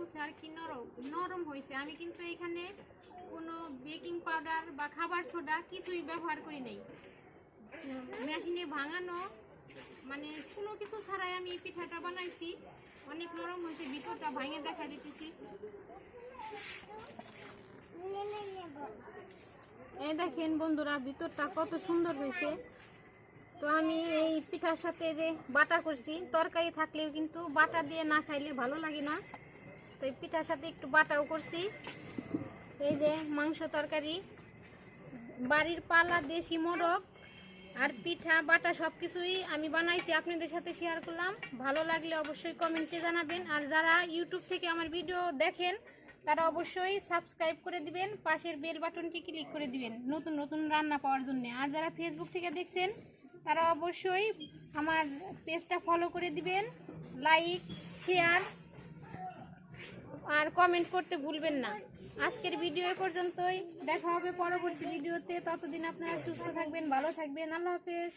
হচ্ছে আর কি নরম নরম হয়েছে। আমি কিন্তু এখানে কোনো বেকিং পাউডার বা খাবার সোডা কিছুই ব্যবহার করি নাই। মেশিনে ভাঙানো মানে কোনো কিছু ছাড়াই আমি এই পিঠাটা বানাইছি। অনেক নরম হয়েছে, ভিতরটা ভাঙে দেখা দিতেছি। এই দেখেন বন্ধুরা, ভিতরটা কত সুন্দর হয়েছে। তো আমি এই পিঠার সাথে যে বাটা করছি, তরকারি থাকলেও কিন্তু বাটা দিয়ে না খাইলে ভালো লাগে না। তো এই পিঠার সাথে একটু বাটাও করছি। এই যে মাংস তরকারি, বাড়ির পালা দেশি মোরগ আর পিঠা বাটা সব কিছুই আমি বানাইছি, আপনাদের সাথে শেয়ার করলাম। ভালো লাগলে অবশ্যই কমেন্টে জানাবেন। আর যারা ইউটিউব থেকে আমার ভিডিও দেখেন তারা অবশ্যই সাবস্ক্রাইব করে দিবেন, পাশের বেল বাটনটি ক্লিক করে দিবেন নতুন নতুন রান্না পাওয়ার জন্য। আর যারা ফেসবুক থেকে দেখছেন তারা অবশ্যই আমার পেজটা ফলো করে দিবেন, লাইক শেয়ার আর কমেন্ট করতে ভুলবেন না। আজকের ভিডিও এ পর্যন্তই, দেখা হবে পরবর্তী ভিডিওতে। ততদিন আপনারা সুস্থ থাকবেন, ভালো থাকবেন। আল্লাহ হাফেজ।